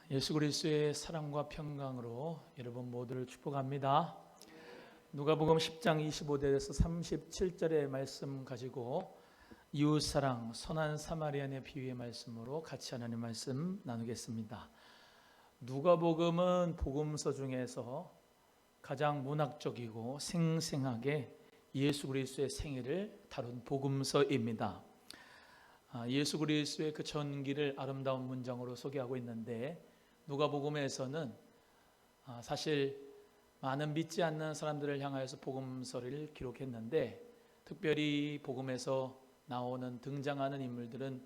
예수 그리스도의 사랑과 평강으로 여러분 모두를 축복합니다. 누가복음 10장 25절에서 37절의 말씀 가지고 이웃사랑, 선한 사마리아인의 비유의 말씀으로 같이 하나님 말씀 나누겠습니다. 누가복음은 복음서 중에서 가장 문학적이고 생생하게 예수 그리스도의 생애를 다룬 복음서입니다. 예수 그리스도의 그 전기를 아름다운 문장으로 소개하고 있는데, 누가복음에서는 사실 많은 믿지 않는 사람들을 향하여서 복음서를 기록했는데, 특별히 복음에서 나오는 등장하는 인물들은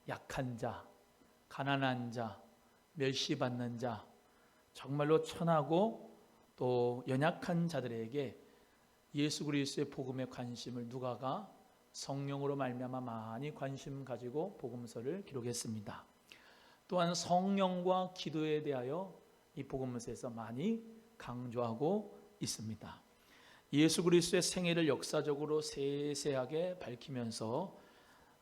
약한 자, 가난한 자, 멸시받는 자, 정말로 천하고 또 연약한 자들에게 예수 그리스도의 복음의 관심을 누가가 성령으로 말미암아 많이 관심 가지고 복음서를 기록했습니다. 또한 성령과 기도에 대하여 이 복음서에서 많이 강조하고 있습니다. 예수 그리스도의 생애를 역사적으로 세세하게 밝히면서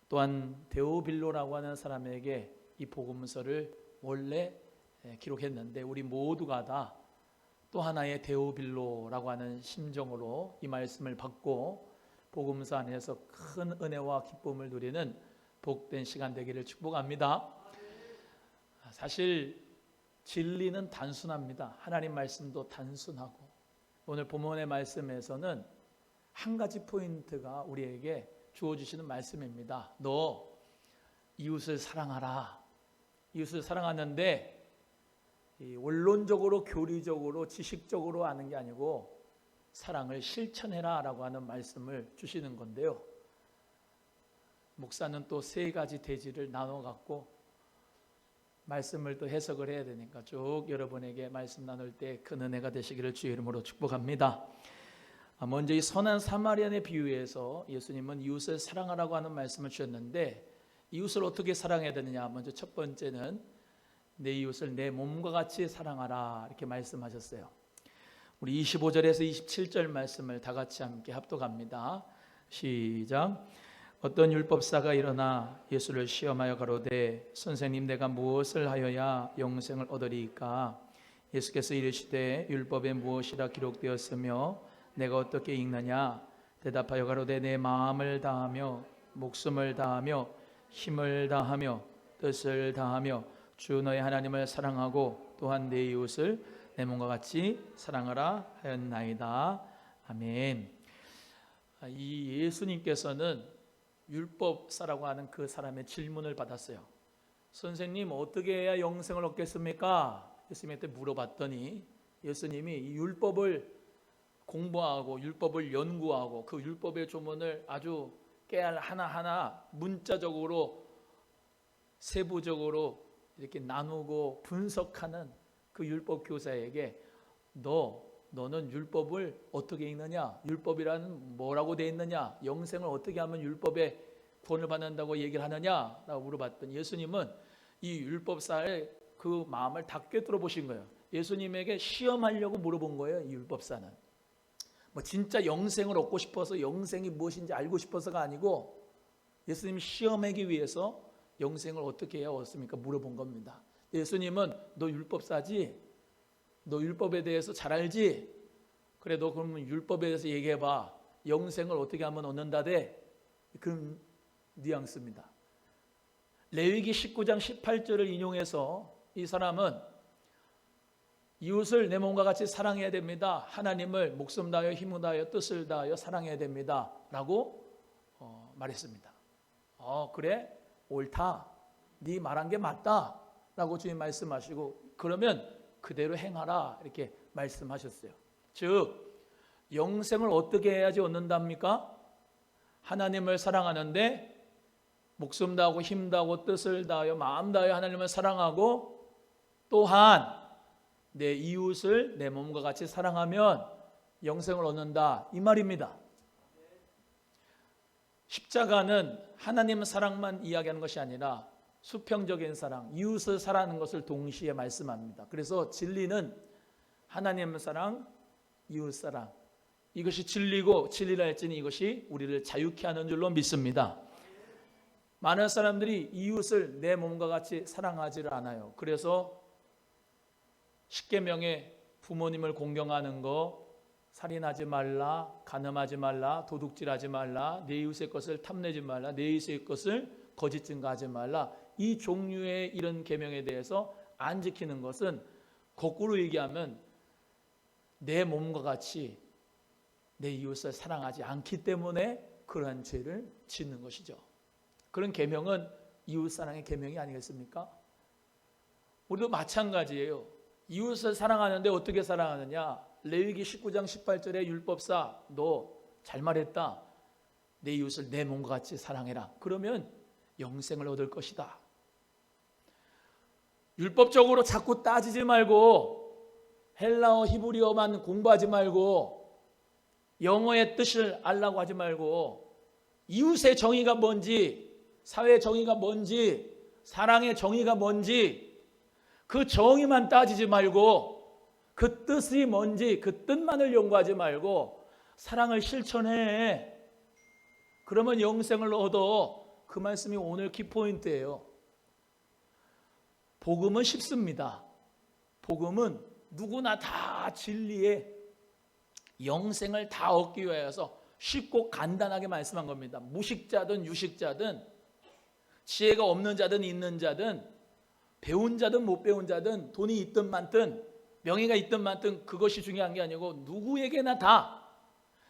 또한 데오빌로라고 하는 사람에게 이 복음서를 원래 기록했는데, 우리 모두가 다 또 하나의 데오빌로라고 하는 심정으로 이 말씀을 받고 복음서 안에서 큰 은혜와 기쁨을 누리는 복된 시간 되기를 축복합니다. 사실 진리는 단순합니다. 하나님 말씀도 단순하고, 오늘 본문의 말씀에서는 한 가지 포인트가 우리에게 주어주시는 말씀입니다. 너 이웃을 사랑하라. 이웃을 사랑하는데 원론적으로, 교리적으로, 지식적으로 하는 게 아니고 사랑을 실천해라 라고 하는 말씀을 주시는 건데요, 목사는 또 세 가지 대지를 나눠 갖고 말씀을 또 해석을 해야 되니까 쭉 여러분에게 말씀 나눌 때 큰 은혜가 되시기를 주의 이름으로 축복합니다. 먼저 이 선한 사마리아인의 비유에서 예수님은 이웃을 사랑하라고 하는 말씀을 주셨는데, 이웃을 어떻게 사랑해야 되느냐? 먼저 첫 번째는 내 이웃을 내 몸과 같이 사랑하라 이렇게 말씀하셨어요. 우리 25절에서 27절 말씀을 다 같이 함께 합독합니다. 시작. 어떤 율법사가 일어나 예수를 시험하여 가로되, 선생님, 내가 무엇을 하여야 영생을 얻으리이까? 예수께서 이르시되, 율법에 무엇이라 기록되었으며 내가 어떻게 읽느냐? 대답하여 가로되, 내 마음을 다하며 목숨을 다하며 힘을 다하며 뜻을 다하며 주 너의 하나님을 사랑하고 또한 내 이웃을 내 몸과 같이 사랑하라 하였나이다. 아멘. 이 예수님께서는 율법사라고 하는 그 사람의 질문을 받았어요. 선생님, 어떻게 해야 영생을 얻겠습니까? 예수님한테 물어봤더니 예수님이 이 율법을 공부하고 율법을 연구하고 그 율법의 조문을 아주 깨알 하나하나 문자적으로 세부적으로 이렇게 나누고 분석하는 그 율법 교사에게 너는 율법을 어떻게 읽느냐? 율법이라는 뭐라고 되어 있느냐? 영생을 어떻게 하면 율법에 구원을 받는다고 얘기를 하느냐? 라고 물어봤더니 예수님은 이 율법사의 그 마음을 다 꿰뚫어 보신 거예요. 예수님에게 시험하려고 물어본 거예요. 이 율법사는 진짜 영생을 얻고 싶어서, 영생이 무엇인지 알고 싶어서가 아니고 예수님이 시험하기 위해서 영생을 어떻게 해야 얻습니까? 물어본 겁니다. 예수님은 너 율법사지? 너 율법에 대해서 잘 알지? 그래, 너 그러면 율법에 대해서 얘기해봐. 영생을 어떻게 하면 얻는다대? 그 뉘앙스입니다. 레위기 19장 18절을 인용해서 이 사람은 이웃을 내 몸과 같이 사랑해야 됩니다. 하나님을 목숨 다하여 힘을 다하여 뜻을 다하여 사랑해야 됩니다. 라고 말했습니다. 그래? 옳다. 네 말한 게 맞다. 라고 주님 말씀하시고, 그러면 그대로 행하라 이렇게 말씀하셨어요. 즉 영생을 어떻게 해야지 얻는답니까? 하나님을 사랑하는데 목숨 다하고 힘 다하고 뜻을 다하여 마음 다하여 하나님을 사랑하고 또한 내 이웃을 내 몸과 같이 사랑하면 영생을 얻는다, 이 말입니다. 십자가는 하나님 사랑만 이야기하는 것이 아니라 수평적인 사랑, 이웃을 사랑하는 것을 동시에 말씀합니다. 그래서 진리는 하나님 사랑, 이웃 사랑, 이것이 진리고, 진리라 할지니 이것이 우리를 자유케 하는 줄로 믿습니다. 많은 사람들이 이웃을 내 몸과 같이 사랑하지를 않아요. 그래서 십계명에 부모님을 공경하는 거, 살인하지 말라, 간음하지 말라, 도둑질하지 말라, 내 이웃의 것을 탐내지 말라, 내 이웃의 것을 거짓 증거하지 말라, 이 종류의 이런 계명에 대해서 안 지키는 것은 거꾸로 얘기하면 내 몸과 같이 내 이웃을 사랑하지 않기 때문에 그러한 죄를 짓는 것이죠. 그런 계명은 이웃 사랑의 계명이 아니겠습니까? 우리도 마찬가지예요. 이웃을 사랑하는데 어떻게 사랑하느냐? 레위기 19장 18절에 율법사, 너 잘 말했다. 내 이웃을 내 몸과 같이 사랑해라. 그러면 영생을 얻을 것이다. 율법적으로 자꾸 따지지 말고 헬라어 히브리어만 공부하지 말고 영어의 뜻을 알라고 하지 말고 이웃의 정의가 뭔지, 사회의 정의가 뭔지, 사랑의 정의가 뭔지 그 정의만 따지지 말고 그 뜻이 뭔지 그 뜻만을 연구하지 말고 사랑을 실천해. 그러면 영생을 얻어. 그 말씀이 오늘 키포인트예요. 복음은 쉽습니다. 복음은 누구나 다 진리의 영생을 다 얻기 위해서 쉽고 간단하게 말씀한 겁니다. 무식자든 유식자든 지혜가 없는 자든 있는 자든 배운 자든 못 배운 자든 돈이 있든 많든 명예가 있든 많든 그것이 중요한 게 아니고 누구에게나 다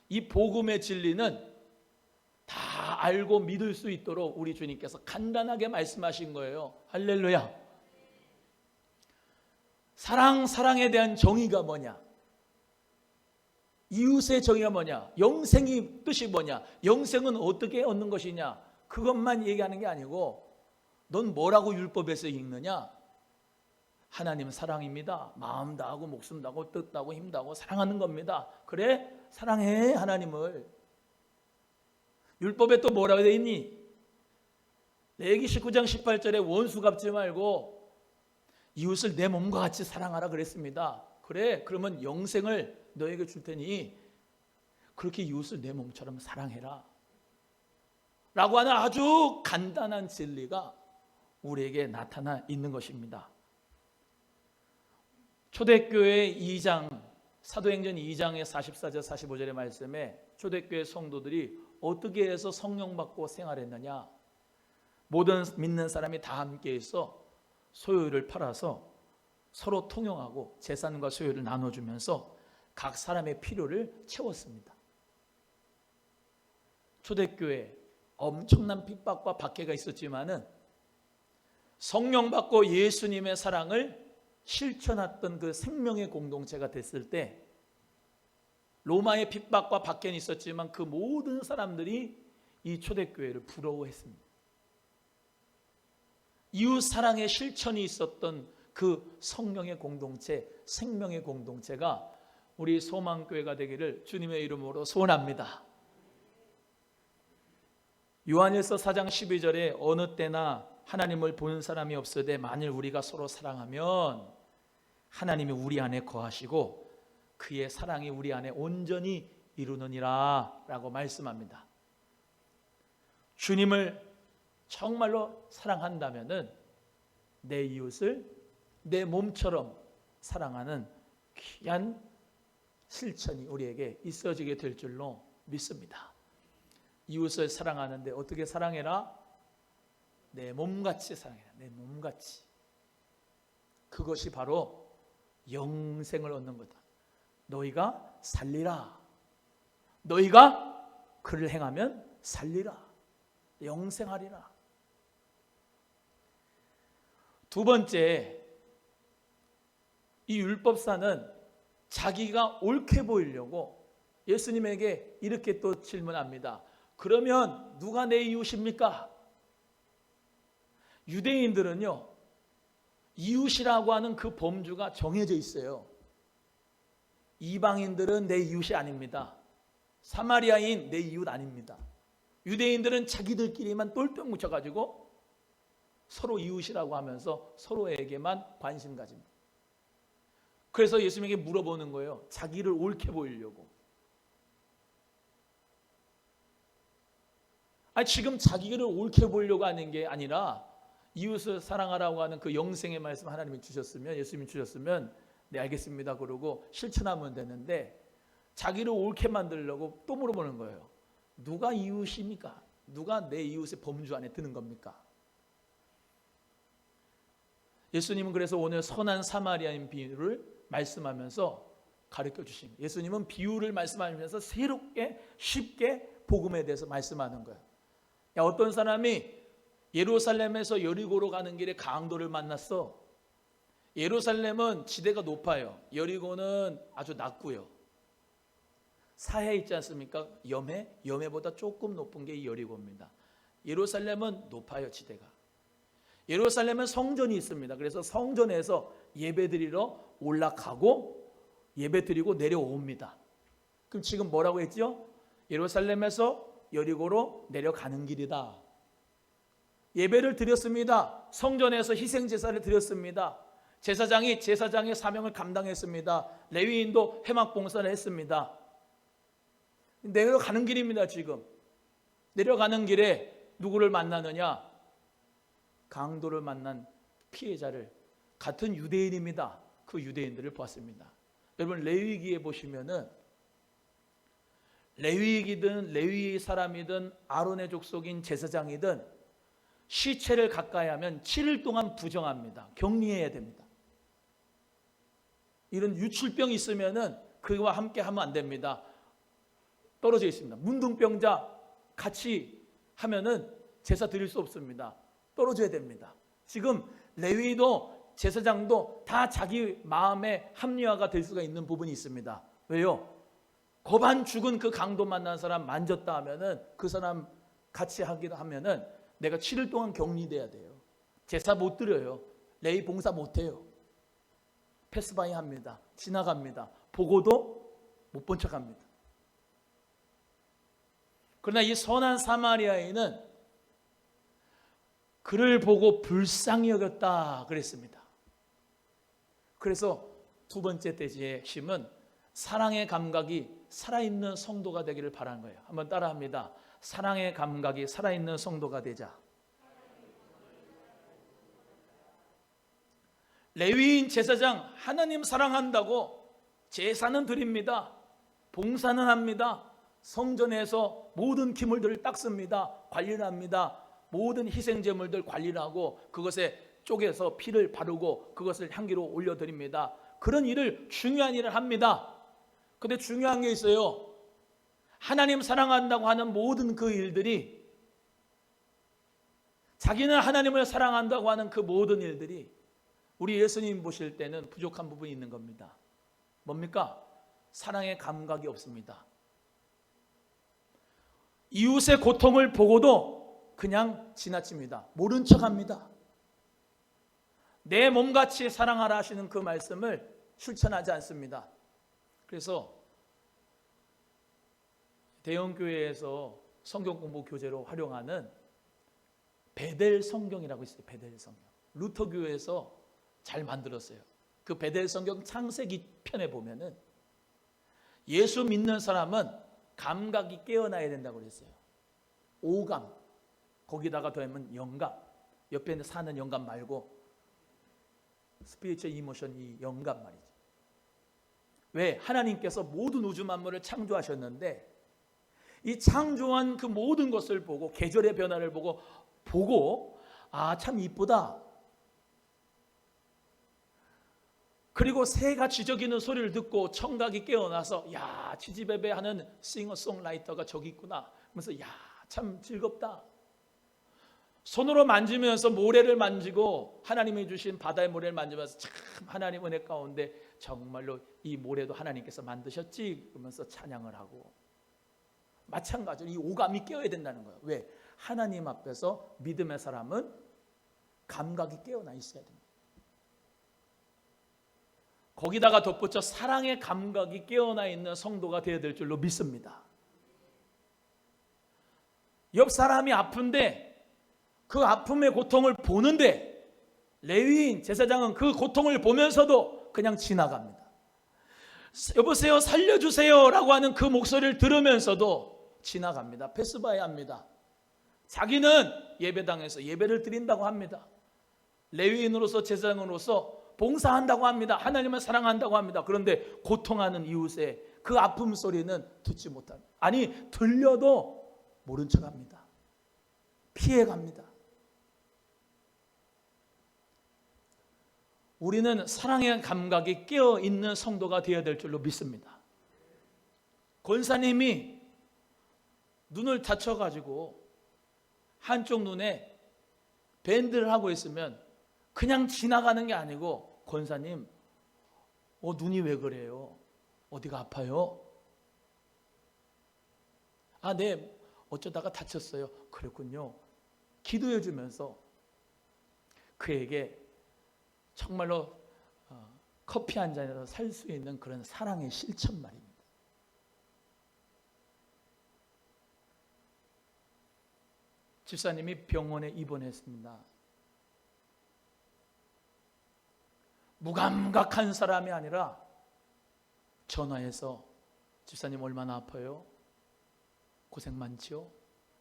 이 복음의 진리는 다 알고 믿을 수 있도록 우리 주님께서 간단하게 말씀하신 거예요. 할렐루야. 사랑에 대한 정의가 뭐냐? 이웃의 정의가 뭐냐? 영생의 뜻이 뭐냐? 영생은 어떻게 얻는 것이냐? 그것만 얘기하는 게 아니고 넌 뭐라고 율법에서 읽느냐? 하나님 사랑입니다. 마음 다하고 목숨 다하고 뜻 다하고 힘 다하고 사랑하는 겁니다. 그래? 사랑해 하나님을. 율법에 또 뭐라고 되어 있니? 레위기 19장 18절에 원수 갚지 말고 이웃을 내 몸과 같이 사랑하라 그랬습니다. 그래? 그러면 영생을 너에게 줄 테니 그렇게 이웃을 내 몸처럼 사랑해라 라고 하는 아주 간단한 진리가 우리에게 나타나 있는 것입니다. 초대교회 2장 사도행전 2장의 44절 45절의 말씀에 초대교회 성도들이 어떻게 해서 성령 받고 생활했느냐? 모든 믿는 사람이 다 함께 있어 소유를 팔아서 서로 통용하고 재산과 소유를 나눠주면서 각 사람의 필요를 채웠습니다. 초대교회 엄청난 핍박과 박해가 있었지만은 성령 받고 예수님의 사랑을 실천했던 그 생명의 공동체가 됐을 때 로마의 핍박과 박해는 있었지만 그 모든 사람들이 이 초대교회를 부러워했습니다. 이웃 사랑의 실천이 있었던 그 성령의 공동체, 생명의 공동체가 우리 소망교회가 되기를 주님의 이름으로 소원합니다. 요한일서 4장 12절에 어느 때나 하나님을 보는 사람이 없으되 만일 우리가 서로 사랑하면 하나님이 우리 안에 거하시고 그의 사랑이 우리 안에 온전히 이루느니라 라고 말씀합니다. 주님을 정말로 사랑한다면은 내 이웃을 내 몸처럼 사랑하는 귀한 실천이 우리에게 있어지게 될 줄로 믿습니다. 이웃을 사랑하는데 어떻게 사랑해라? 내 몸같이 사랑해라. 내 몸같이. 그것이 바로 영생을 얻는 거다. 너희가 살리라. 너희가 그를 행하면 살리라. 영생하리라. 두 번째, 이 율법사는 자기가 옳게 보이려고 예수님에게 이렇게 또 질문합니다. 그러면 누가 내 이웃입니까? 유대인들은요, 이웃이라고 하는 그 범주가 정해져 있어요. 이방인들은 내 이웃이 아닙니다. 사마리아인 내 이웃 아닙니다. 유대인들은 자기들끼리만 똘똘 뭉쳐가지고 서로 이웃이라고 하면서 서로에게만 관심 가집니다. 그래서 예수님에게 물어보는 거예요. 자기를 옳게 보이려고. 아니, 지금 자기를 옳게 보이려고 하는 게 아니라 이웃을 사랑하라고 하는 그 영생의 말씀 하나님이 주셨으면, 예수님이 주셨으면 네, 알겠습니다 그러고 실천하면 되는데 자기를 옳게 만들려고 또 물어보는 거예요. 누가 이웃입니까? 누가 내 이웃의 범주 안에 드는 겁니까? 예수님은 그래서 오늘 선한 사마리아인 비유를 말씀하면서 가르쳐 주십니다. 예수님은 비유를 말씀하면서 새롭게 쉽게 복음에 대해서 말씀하는 거예요. 어떤 사람이 예루살렘에서 여리고로 가는 길에 강도를 만났어. 예루살렘은 지대가 높아요. 여리고는 아주 낮고요. 사해 있지 않습니까? 염해보다 조금 높은 게 이 여리고입니다. 예루살렘은 높아요, 지대가. 예루살렘은 성전이 있습니다. 그래서 성전에서 예배드리러 올라가고 예배드리고 내려옵니다. 그럼 지금 뭐라고 했죠? 예루살렘에서 여리고로 내려가는 길이다. 예배를 드렸습니다. 성전에서 희생제사를 드렸습니다. 제사장이 제사장의 사명을 감당했습니다. 레위인도 회막봉사를 했습니다. 내려가는 길입니다. 지금 내려가는 길에 누구를 만나느냐? 강도를 만난 피해자를, 같은 유대인입니다. 그 유대인들을 보았습니다. 여러분 레위기에 보시면은 레위이든 레위 사람이든 아론의 족속인 제사장이든 시체를 가까이 하면 7일 동안 부정합니다. 격리해야 됩니다. 이런 유출병이 있으면은 그와 함께 하면 안 됩니다. 떨어져 있습니다. 문둥병자 같이 하면은 제사 드릴 수 없습니다. 떨어져야 됩니다. 지금 레위도 제사장도 다 자기 마음의 합리화가 될 수가 있는 부분이 있습니다. 왜요? 거반 죽은 그 강도 만난 사람 만졌다 하면은 그 사람 같이 하기도 하면은 내가 7일 동안 격리돼야 돼요. 제사 못 드려요. 레위 봉사 못 해요. 패스바이 합니다. 지나갑니다. 보고도 못 본 척합니다. 그러나 이 선한 사마리아인은 그를 보고 불쌍히 여겼다 그랬습니다. 그래서 두 번째 대지심은 사랑의 감각이 살아있는 성도가 되기를 바라는 거예요. 한번 따라합니다. 사랑의 감각이 살아있는 성도가 되자. 레위인 제사장 하나님 사랑한다고 제사는 드립니다. 봉사는 합니다. 성전에서 모든 기물들을 닦습니다. 관리를 합니다. 모든 희생제물들 관리를 하고 그것에 쪼개서 피를 바르고 그것을 향기로 올려드립니다. 그런 일을 중요한 일을 합니다. 근데 중요한 게 있어요. 하나님 사랑한다고 하는 모든 그 일들이, 자기는 하나님을 사랑한다고 하는 그 모든 일들이 우리 예수님 보실 때는 부족한 부분이 있는 겁니다. 뭡니까? 사랑의 감각이 없습니다. 이웃의 고통을 보고도 그냥 지나칩니다. 모른 척합니다. 내 몸같이 사랑하라 하시는 그 말씀을 실천하지 않습니다. 그래서 대형교회에서 성경공부 교재로 활용하는 베델 성경이라고 있어요. 베델 성경. 루터교회에서 잘 만들었어요. 그 베델 성경 창세기 편에 보면은 예수 믿는 사람은 감각이 깨어나야 된다고 그랬어요. 오감, 거기다가 더하면 영감, 옆에 사는 영감 말고 스피리추얼 이모션, 이 영감 말이죠. 왜? 하나님께서 모든 우주 만물을 창조하셨는데 이 창조한 그 모든 것을 보고 계절의 변화를 보고 아, 참 이쁘다. 그리고 새가 쥐저귀는 소리를 듣고 청각이 깨어나서 야, 지지배배 하는 싱어송라이터가 저기 있구나. 그러면서 야, 참 즐겁다. 손으로 만지면서 모래를 만지고 하나님이 주신 바다의 모래를 만지면서 참 하나님 은혜 가운데 정말로 이 모래도 하나님께서 만드셨지 그러면서 찬양을 하고, 마찬가지로 이 오감이 깨어야 된다는 거예요. 왜? 하나님 앞에서 믿음의 사람은 감각이 깨어나 있어야 됩니다. 거기다가 덧붙여 사랑의 감각이 깨어나 있는 성도가 되어야 될 줄로 믿습니다. 옆 사람이 아픈데 그 아픔의 고통을 보는데 레위인 제사장은 그 고통을 보면서도 그냥 지나갑니다. 여보세요, 살려주세요 라고 하는 그 목소리를 들으면서도 지나갑니다. 패스바이 합니다. 자기는 예배당에서 예배를 드린다고 합니다. 레위인으로서 제사장으로서 봉사한다고 합니다. 하나님을 사랑한다고 합니다. 그런데 고통하는 이웃의 그 아픔 소리는 듣지 못합니다. 아니, 들려도 모른 척합니다. 피해갑니다. 우리는 사랑의 감각이 깨어있는 성도가 되어야 될 줄로 믿습니다. 권사님이 눈을 다쳐가지고 한쪽 눈에 밴드를 하고 있으면 그냥 지나가는 게 아니고, 권사님, 눈이 왜 그래요? 어디가 아파요? 네, 어쩌다가 다쳤어요. 그랬군요. 기도해 주면서 그에게 정말로 커피 한 잔에서 살 수 있는 그런 사랑의 실천 말입니다. 집사님이 병원에 입원했습니다. 무감각한 사람이 아니라 전화해서 집사님 얼마나 아파요? 고생 많지요?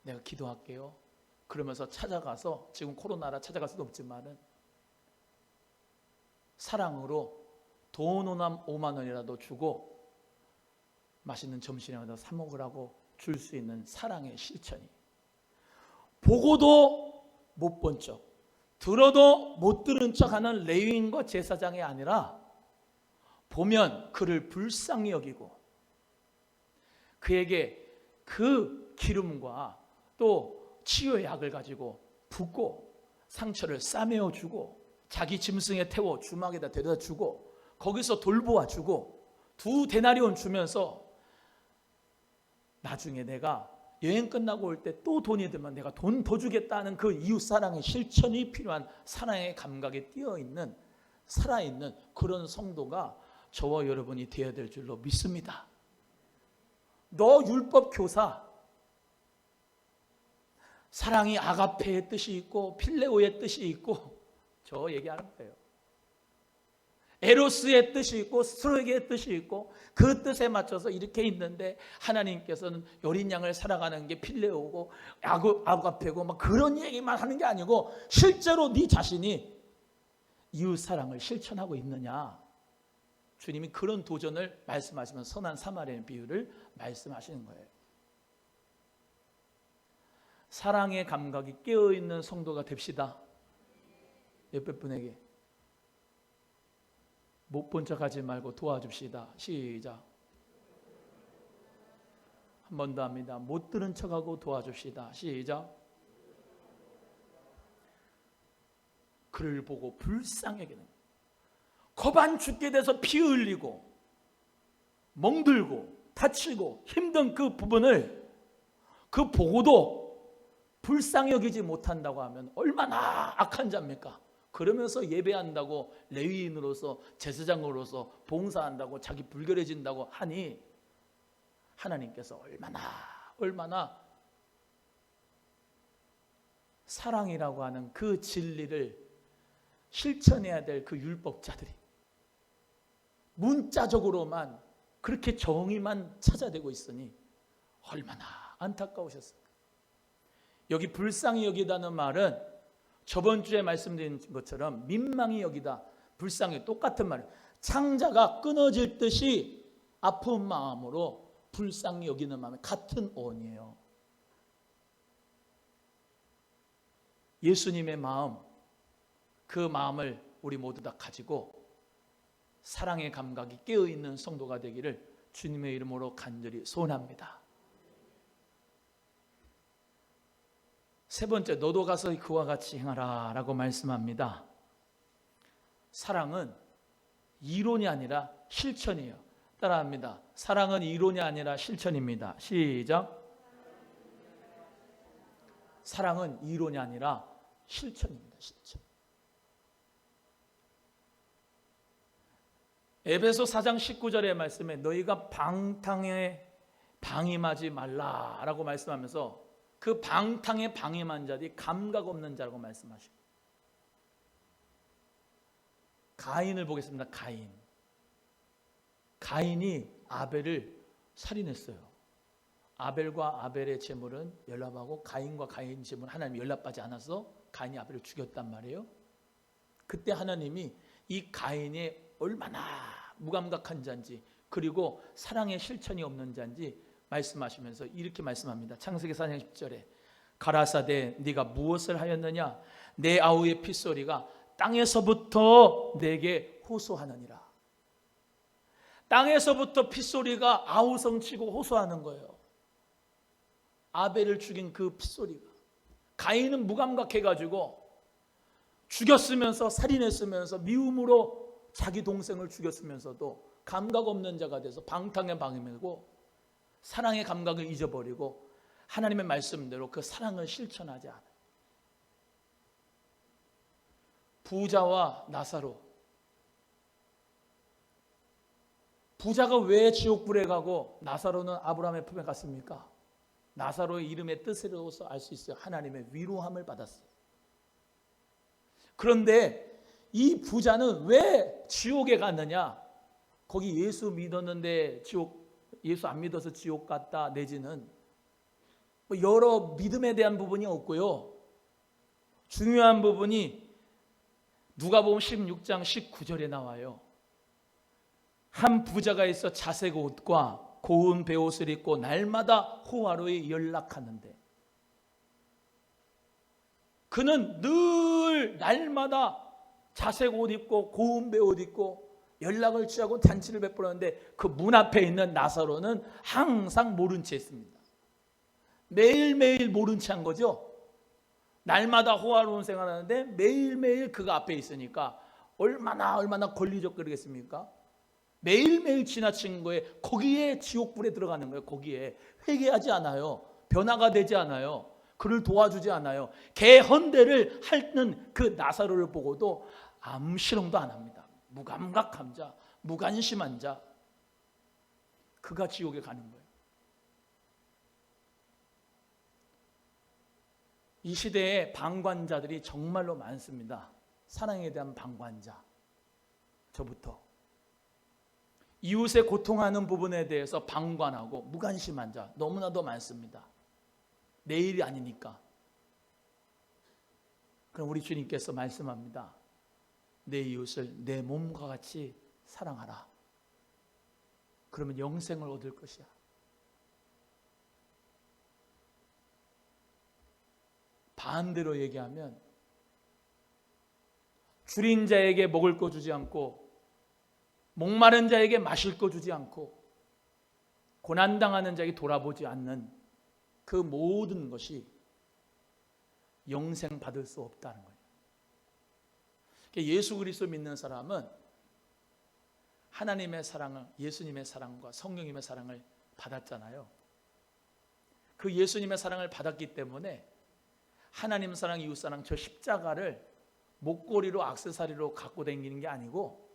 내가 기도할게요. 그러면서 찾아가서, 지금 코로나라 찾아갈 수도 없지만은 사랑으로 돈 5만 원이라도 주고 맛있는 점심이라도 사 먹으라고 줄 수 있는 사랑의 실천이, 보고도 못 본 척, 들어도 못 들은 척하는 레위인과 제사장이 아니라 보면 그를 불쌍히 여기고 그에게 그 기름과 또 치유의 약을 가지고 붓고 상처를 싸매어 주고 자기 짐승에 태워 주막에다 데려다 주고 거기서 돌보아 주고 2데나리온 주면서 나중에 내가 여행 끝나고 올 때 또 돈이 들면 내가 돈 더 주겠다는 그 이웃사랑의 실천이 필요한 사랑의 감각에 띄어있는, 살아있는 그런 성도가 저와 여러분이 되어야 될 줄로 믿습니다. 너 율법 교사, 사랑이 아가페의 뜻이 있고 필레오의 뜻이 있고, 저 얘기하는 거예요. 에로스의 뜻이 있고 스트로게의 뜻이 있고 그 뜻에 맞춰서 이렇게 있는데, 하나님께서는 여린 양을 살아가는 게 필레오고 아가페고 막 그런 얘기만 하는 게 아니고, 실제로 네 자신이 이웃 사랑을 실천하고 있느냐, 주님이 그런 도전을 말씀하시면서 선한 사마리아인 비유를 말씀하시는 거예요. 사랑의 감각이 깨어있는 성도가 됩시다. 옆에 분에게 못 본 척 하지 말고 도와줍시다. 시작. 한 번 더 합니다. 못 들은 척하고 도와줍시다. 시작. 그를 보고 불쌍히 여기는, 겁안 죽게 돼서 피 흘리고 멍들고 다치고 힘든 그 부분을 그 보고도 불쌍히 여기지 못한다고 하면 얼마나 악한 자입니까? 그러면서 예배한다고, 레위인으로서 제사장으로서 봉사한다고, 자기 불결해진다고 하니 하나님께서 얼마나 사랑이라고 하는 그 진리를 실천해야 될 그 율법자들이 문자적으로만 그렇게 정의만 찾아대고 있으니 얼마나 안타까우셨습니까? 여기 불쌍히 여기다는 말은 저번 주에 말씀드린 것처럼 민망히 여기다, 불쌍히 똑같은 말이에요. 창자가 끊어질 듯이 아픈 마음으로 불쌍히 여기는 마음이 같은 어원이에요. 예수님의 마음, 그 마음을 우리 모두 다 가지고 사랑의 감각이 깨어있는 성도가 되기를 주님의 이름으로 간절히 소원합니다. 세 번째, 너도 가서 그와 같이 행하라 라고 말씀합니다. 사랑은 이론이 아니라 실천이에요. 따라합니다. 사랑은 이론이 아니라 실천입니다. 시작. 사랑은 이론이 아니라 실천입니다. 실천. 에베소 4장 19절의 말씀에 너희가 방탕에 방임하지 말라라고 말씀하면서 그 방탕에 방임한 자들이 감각 없는 자라고 말씀하시고, 가인을 보겠습니다. 가인이 아벨을 살인했어요. 아벨과 아벨의 제물은 연락하고 가인과 가인 제물은 하나님이 연락하지 않아서 가인이 아벨을 죽였단 말이에요. 그때 하나님이 이 가인이 얼마나 무감각한 자인지, 그리고 사랑의 실천이 없는 자인지 말씀하시면서 이렇게 말씀합니다. 창세기 4장 10절에 가라사대 네가 무엇을 하였느냐, 내 아우의 핏소리가 땅에서부터 내게 호소하느니라. 땅에서부터 핏소리가 아우성치고 호소하는 거예요. 아벨을 죽인 그 핏소리가. 가인은 무감각해가지고 죽였으면서, 살인했으면서, 미움으로 자기 동생을 죽였으면서도 감각 없는 자가 돼서 방탕에 방임하고 사랑의 감각을 잊어버리고 하나님의 말씀대로 그 사랑을 실천하지 않아요. 부자와 나사로. 부자가 왜 지옥불에 가고 나사로는 아브라함의 품에 갔습니까? 나사로의 이름의 뜻으로서 알 수 있어요. 하나님의 위로함을 받았어요. 그런데 이 부자는 왜 지옥에 갔느냐? 거기 예수 믿었는데 예수 안 믿어서 지옥 갔다 내지는 여러 믿음에 대한 부분이 없고요. 중요한 부분이 누가복음 16장 19절에 나와요. 한 부자가 있어 자색 옷과 고운 베옷을 입고 날마다 호화로이 연락하는데, 그는 늘 날마다 자색 옷 입고 고운 베옷 입고 연락을 취하고 잔치를 베풀었는데 그 문 앞에 있는 나사로는 항상 모른 채 했습니다. 매일매일 모른 채 한 거죠. 날마다 호화로운 생활하는데 매일매일 그가 앞에 있으니까 얼마나 권리적거리겠습니까? 매일매일 지나친 거에 거기에 지옥불에 들어가는 거예요. 거기에 회개하지 않아요. 변화가 되지 않아요. 그를 도와주지 않아요. 개헌대를 하는 그 나사로를 보고도 아무 실험도 안 합니다. 무감각한 자, 무관심한 자, 그가 지옥에 가는 거예요. 이 시대에 방관자들이 정말로 많습니다. 사랑에 대한 방관자, 저부터. 이웃의 고통하는 부분에 대해서 방관하고 무관심한 자 너무나도 많습니다. 내 일이 아니니까. 그럼 우리 주님께서 말씀합니다. 내 이웃을 내 몸과 같이 사랑하라. 그러면 영생을 얻을 것이야. 반대로 얘기하면 줄인 자에게 먹을 거 주지 않고 목마른 자에게 마실 거 주지 않고 고난당하는 자에게 돌아보지 않는 그 모든 것이 영생 받을 수 없다는 거예요. 예수 그리스도 믿는 사람은 하나님의 사랑을, 예수님의 사랑과 성령님의 사랑을 받았잖아요. 그 예수님의 사랑을 받았기 때문에 하나님 사랑, 이웃 사랑, 저 십자가를 목걸이로 액세서리로 갖고 다니는 게 아니고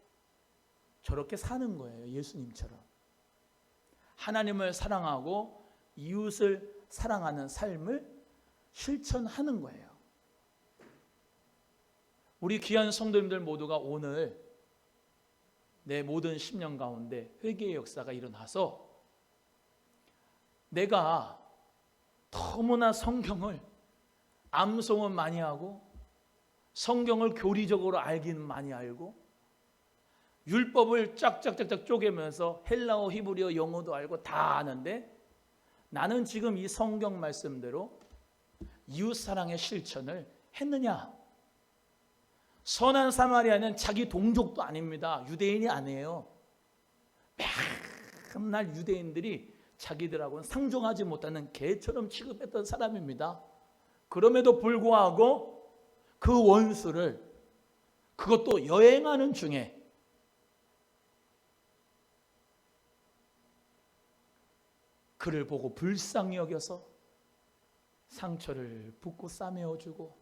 저렇게 사는 거예요. 예수님처럼 하나님을 사랑하고 이웃을 사랑하는 삶을 실천하는 거예요. 우리 귀한 성도님들 모두가 오늘 내 모든 10년 가운데 회개의 역사가 일어나서 내가 너무나 성경을 암송은 많이 하고 성경을 교리적으로 알기는 많이 알고 율법을 쫙쫙쫙쫙 쪼개면서 헬라어, 히브리어, 영어도 알고 다 아는데 나는 지금 이 성경 말씀대로 이웃사랑의 실천을 했느냐? 선한 사마리아는 자기 동족도 아닙니다. 유대인이 아니에요. 맨날 유대인들이 자기들하고는 상종하지 못하는 개처럼 취급했던 사람입니다. 그럼에도 불구하고 그 원수를, 그것도 여행하는 중에 그를 보고 불쌍히 여겨서 상처를 붓고 싸매어주고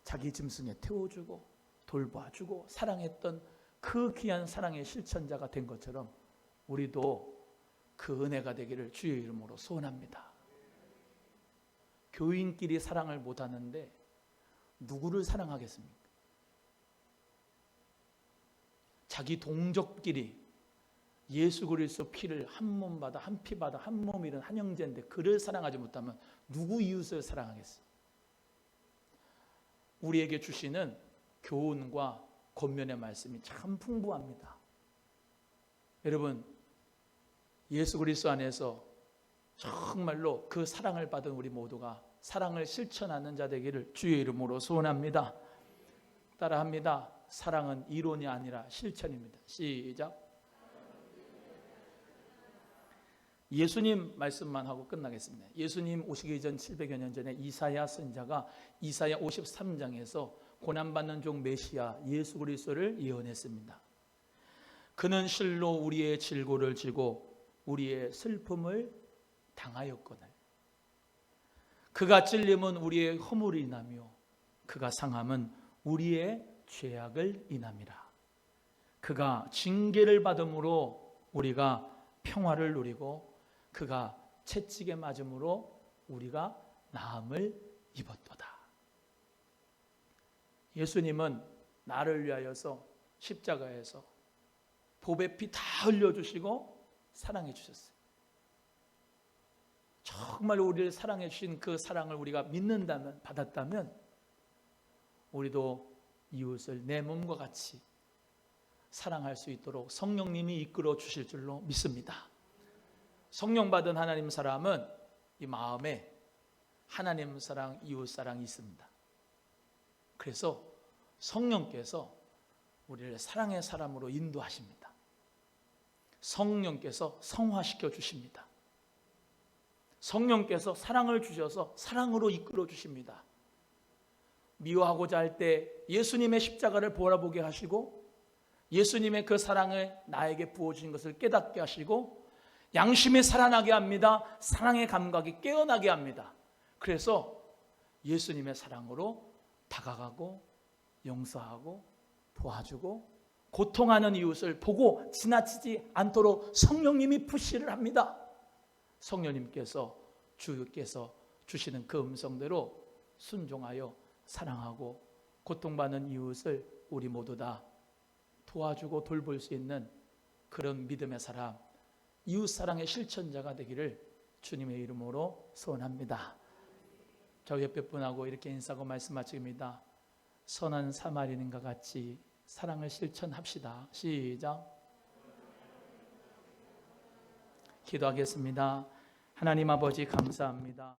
자기 짐승에 태워주고 돌봐주고 사랑했던 그 귀한 사랑의 실천자가 된 것처럼 우리도 그 은혜가 되기를 주의 이름으로 소원합니다. 교인끼리 사랑을 못하는데 누구를 사랑하겠습니까? 자기 동족끼리 예수 그리스도 피를 한 몸 받아 한 피 받아 한 몸 잃은 한 형제인데 그를 사랑하지 못하면 누구 이웃을 사랑하겠어요? 우리에게 주시는 교훈과 권면의 말씀이 참 풍부합니다. 여러분, 예수 그리스도 안에서 정말로 그 사랑을 받은 우리 모두가 사랑을 실천하는 자 되기를 주의 이름으로 소원합니다. 따라합니다. 사랑은 이론이 아니라 실천입니다. 시작. 예수님 말씀만 하고 끝나겠습니다. 예수님 오시기 전 700여 년 전에 이사야 선지자가 이사야 53장에서 고난받는 종 메시아 예수 그리스도를 예언했습니다. 그는 실로 우리의 질고를 지고 우리의 슬픔을 당하였거늘 그가 찔림은 우리의 허물을 인하며 그가 상함은 우리의 죄악을 인함이라. 그가 징계를 받음으로 우리가 평화를 누리고 그가 채찍에 맞음으로 우리가 나음을 입었도다. 예수님은 나를 위하여서 십자가에서 보배 피 다 흘려주시고 사랑해 주셨어요. 정말 우리를 사랑해 주신 그 사랑을 우리가 믿는다면, 받았다면 우리도 이웃을 내 몸과 같이 사랑할 수 있도록 성령님이 이끌어 주실 줄로 믿습니다. 성령 받은 하나님 사람은 이 마음에 하나님 사랑, 이웃 사랑이 있습니다. 그래서 성령께서 우리를 사랑의 사람으로 인도하십니다. 성령께서 성화시켜 주십니다. 성령께서 사랑을 주셔서 사랑으로 이끌어 주십니다. 미워하고자 할 때 예수님의 십자가를 바라보게 하시고 예수님의 그 사랑을 나에게 부어주신 것을 깨닫게 하시고 양심이 살아나게 합니다. 사랑의 감각이 깨어나게 합니다. 그래서 예수님의 사랑으로 다가가고 용서하고 도와주고 고통하는 이웃을 보고 지나치지 않도록 성령님이 푸시를 합니다. 성령님께서 주께서 주시는 그 음성대로 순종하여 사랑하고 고통받는 이웃을 우리 모두 다 도와주고 돌볼 수 있는 그런 믿음의 사람, 이웃사랑의 실천자가 되기를 주님의 이름으로 소원합니다. 저 옆에 분하고 이렇게 인사하고 말씀 마칩니다. 선한 사마리아인과 같이 사랑을 실천합시다. 시작. 기도하겠습니다. 하나님 아버지 감사합니다.